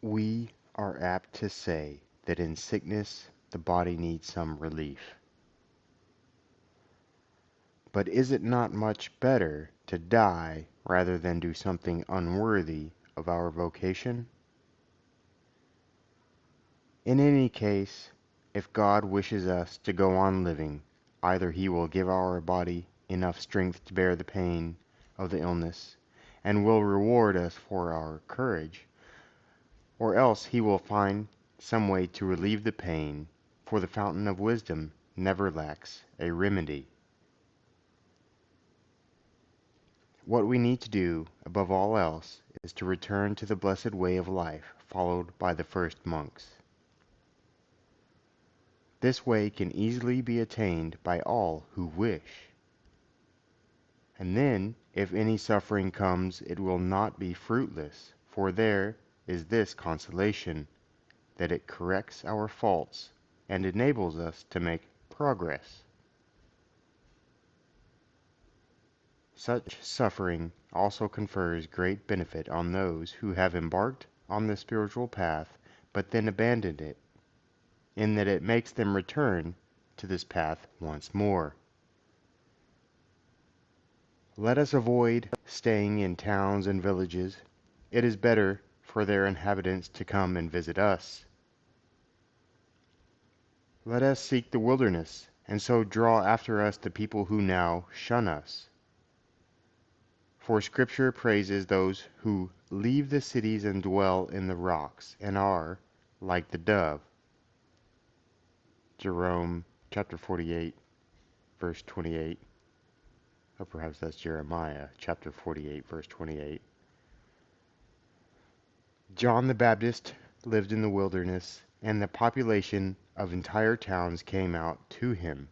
We are apt to say that in sickness the body needs some relief. But is it not much better to die rather than do something unworthy of our vocation? In any case, if God wishes us to go on living, either He will give our body enough strength to bear the pain of the illness, and will reward us for our courage, or else He will find some way to relieve the pain, for the fountain of wisdom never lacks a remedy. What we need to do, above all else, is to return to the blessed way of life followed by the first monks. This way can easily be attained by all who wish. And then, if any suffering comes, it will not be fruitless, for there is this consolation, that it corrects our faults and enables us to make progress. Such suffering also confers great benefit on those who have embarked on the spiritual path but then abandoned it, in that it makes them return to this path once more. Let us avoid staying in towns and villages. It is better for their inhabitants to come and visit us. Let us seek the wilderness, and so draw after us the people who now shun us. For Scripture praises those who leave the cities and dwell in the rocks, and are like the dove. Jerome chapter 48, verse 28. Or perhaps that's Jeremiah chapter 48, verse 28. John the Baptist lived in the wilderness, and the population of entire towns came out to him.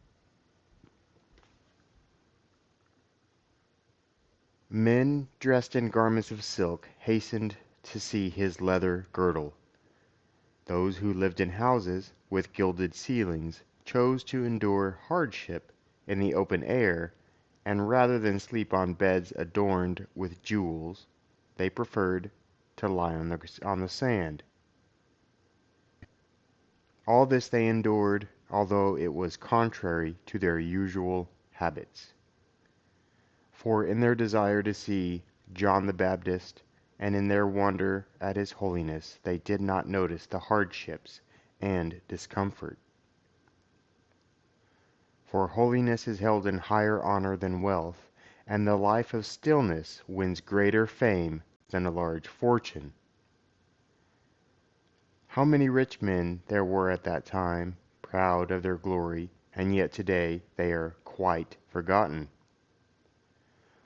Men dressed in garments of silk hastened to see his leather girdle. Those who lived in houses with gilded ceilings chose to endure hardship in the open air, and rather than sleep on beds adorned with jewels, they preferred to lie on the sand. All this they endured, although it was contrary to their usual habits. For in their desire to see John the Baptist, and in their wonder at his holiness, they did not notice the hardships and discomfort. For holiness is held in higher honor than wealth, and the life of stillness wins greater fame than a large fortune. How many rich men there were at that time, proud of their glory, and yet today they are quite forgotten.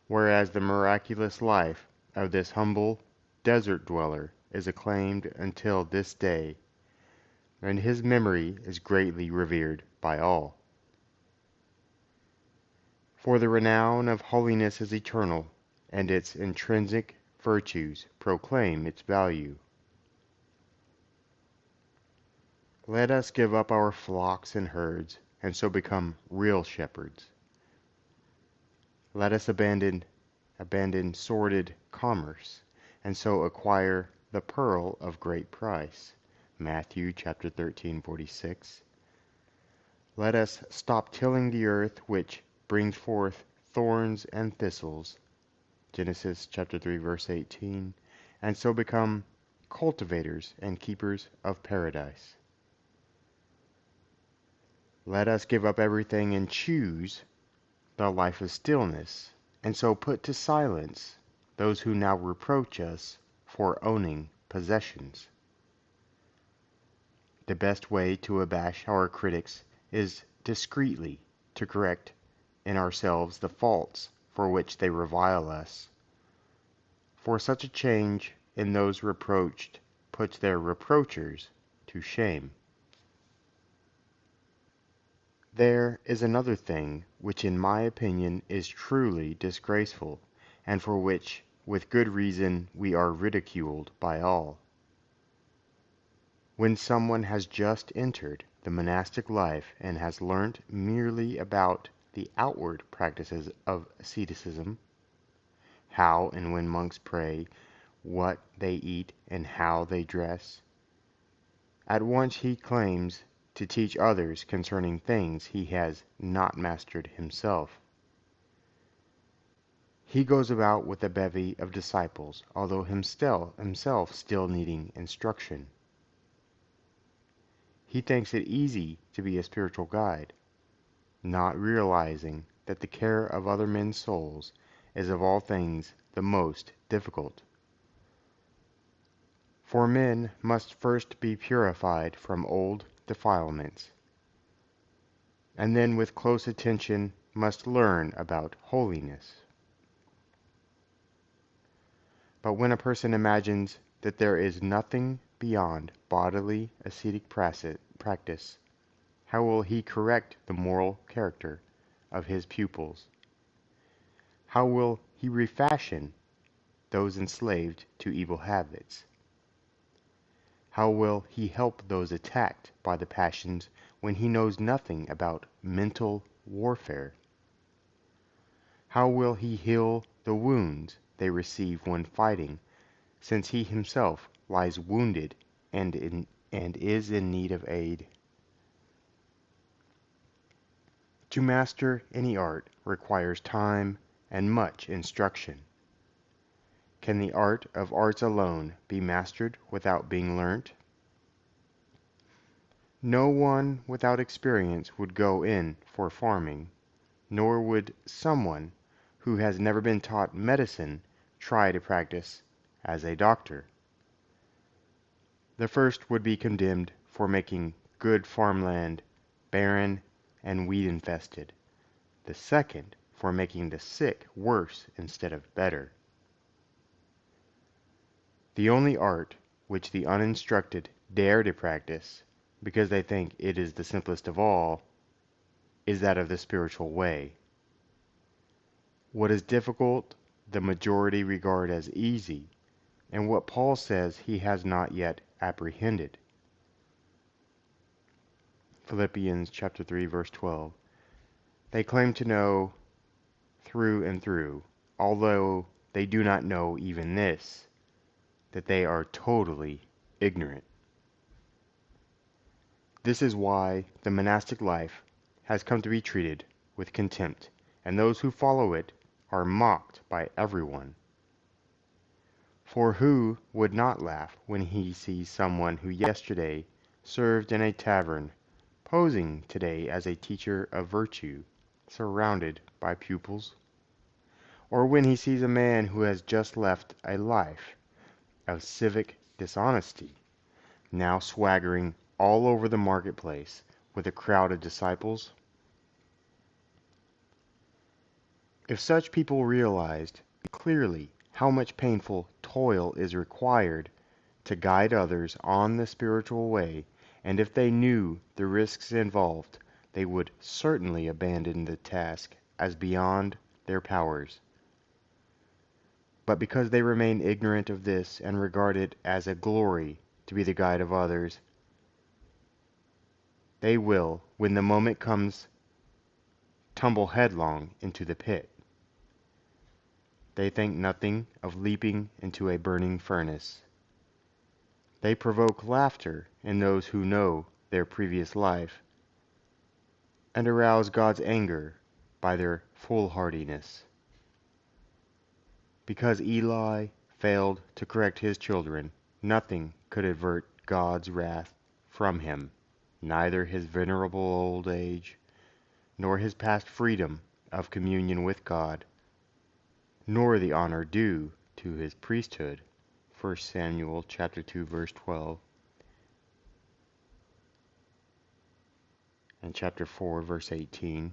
Whereas the miraculous life of this humble desert dweller is acclaimed until this day, and his memory is greatly revered by all. For the renown of holiness is eternal, and its intrinsic virtues proclaim its value. Let us give up our flocks and herds, and so become real shepherds. Let us abandon sordid commerce, and so acquire the pearl of great price. Matthew chapter 13:46. Let us stop tilling the earth which brings forth thorns and thistles. Genesis chapter 3 verse 18, and so become cultivators and keepers of paradise. Let us give up everything and choose the life of stillness, and so put to silence those who now reproach us for owning possessions. The best way to abash our critics is discreetly to correct in ourselves the faults for which they revile us. For such a change in those reproached puts their reproachers to shame. There is another thing which in my opinion is truly disgraceful, and for which with good reason we are ridiculed by all. When someone has just entered the monastic life and has learnt merely about the outward practices of asceticism, how and when monks pray, what they eat, and how they dress. At once he claims to teach others concerning things he has not mastered himself. He goes about with a bevy of disciples, although himself still needing instruction. He thinks it easy to be a spiritual guide, not realizing that the care of other men's souls is of all things the most difficult. For men must first be purified from old defilements, and then with close attention must learn about holiness. But when a person imagines that there is nothing beyond bodily ascetic practice, how will he correct the moral character of his pupils? How will he refashion those enslaved to evil habits? How will he help those attacked by the passions when he knows nothing about mental warfare? How will he heal the wounds they receive when fighting, since he himself lies wounded and is in need of aid? To master any art requires time and much instruction. Can the art of arts alone be mastered without being learnt? No one without experience would go in for farming, nor would someone who has never been taught medicine try to practice as a doctor. The first would be condemned for making good farmland barren and weed-infested, the second for making the sick worse instead of better. The only art which the uninstructed dare to practice, because they think it is the simplest of all, is that of the spiritual way. What is difficult the majority regard as easy, and what Paul says he has not yet apprehended. Philippians chapter 3, verse 12. They claim to know through and through, although they do not know even this, that they are totally ignorant. This is why the monastic life has come to be treated with contempt, and those who follow it are mocked by everyone. For who would not laugh when he sees someone who yesterday served in a tavern, posing today as a teacher of virtue, surrounded by pupils? Or when he sees a man who has just left a life of civic dishonesty, now swaggering all over the marketplace with a crowd of disciples? If such people realized clearly how much painful toil is required to guide others on the spiritual way, and if they knew the risks involved, they would certainly abandon the task as beyond their powers. But because they remain ignorant of this and regard it as a glory to be the guide of others, they will, when the moment comes, tumble headlong into the pit. They think nothing of leaping into a burning furnace. They provoke laughter in those who know their previous life, and arouse God's anger by their foolhardiness. Because Eli failed to correct his children, nothing could avert God's wrath from him, neither his venerable old age, nor his past freedom of communion with God, nor the honor due to his priesthood. 1 Samuel chapter 2 verse 12 and chapter 4 verse 18.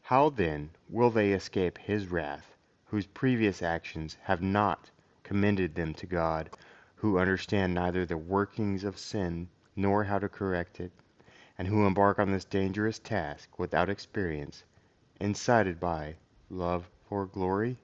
How then will they escape his wrath, whose previous actions have not commended them to God, who understand neither the workings of sin nor how to correct it, and who embark on this dangerous task without experience, incited by love for glory?